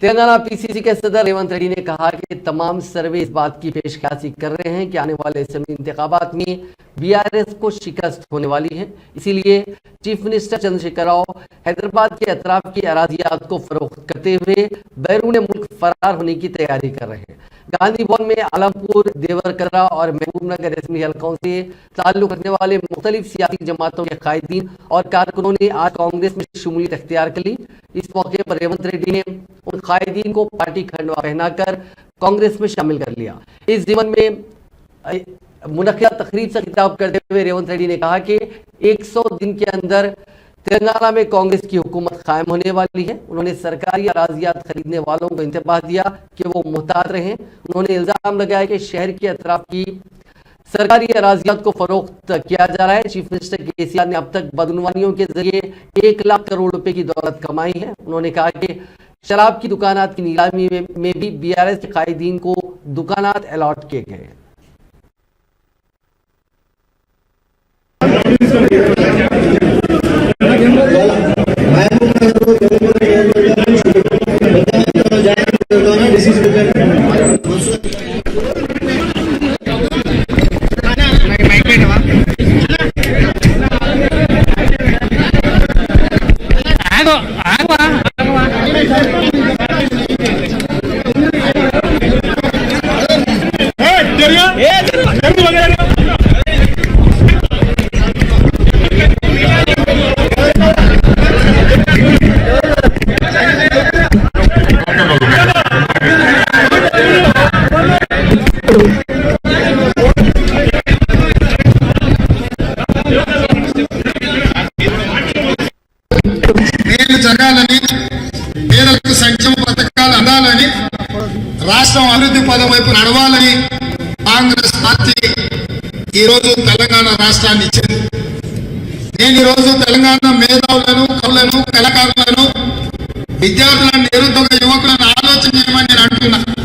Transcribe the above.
Telangana PCC के सदर रेवंत रेड्डी ने कहा कि तमाम सर्वे इस बात की पेशकशी कर रहे हैं कि आने वाले असेंबली इंतखाबात में बीआरएस को शिकस्त होने वाली है। इसीलिए चीफ मिनिस्टर चंद्रशेखर राव हैदराबाद के अतराफ की अराजियात को फरोख्त करते हुए बैरून मुल्क फरार होने की तैयारी कर रहे हैं। गांधी भवन में आलमपुर, देवरकर्रा और महबूबनगर असेंबली हल्कों से ताल्लुक रखने वाले मुख्तलिफ सियासी जमातों के कायदीन और कारकुनों ने आज कांग्रेस में शमूलियत अख्तियार कर ली। इस मौके पर रेवंत रेड्डी ने उन कायदीन को पार्टी खंडवा पहनाकर कांग्रेस में शामिल कर लिया। इस जीवन में मुनक्किदा तकरीब से खिताब करते हुए रेवंत रेड्डी ने कहा कि 100 दिन के अंदर तेलंगाना में कांग्रेस की हुकूमत कायम होने वाली है। उन्होंने सरकारी अराजियात खरीदने वालों को इंतबाह दिया कि वो मुहतात रहें। उन्होंने इल्जाम लगाया कि शहर के अतराफ की सरकारी अराजियात को फरोख्त किया जा रहा है। चीफ मिनिस्टर केसीआर ने अब तक बदनवानियों के जरिए 1 लाख करोड़ रुपए की दौलत कमाई है। उन्होंने कहा कि शराब की दुकानात की नीलामी में भी बीआरएस के कायदीन को दुकानात अलॉट किए गए हैं। జరగాలని పేదలకు సంక్షేమ పథకాలు అందాలని రాష్ట్రం అభివృద్ధి పదం వైపు నడవాలని కాంగ్రెస్ పార్టీ ఈ రోజు తెలంగాణ రాష్ట్రాన్ని ఇచ్చింది। నేను ఈ రోజు తెలంగాణ మేధావులను, కవులను, కళాకారులను, విద్యార్థులను, నిరుద్యోగ యువకులను ఆలోచన చేయమని నేను అంటున్నా।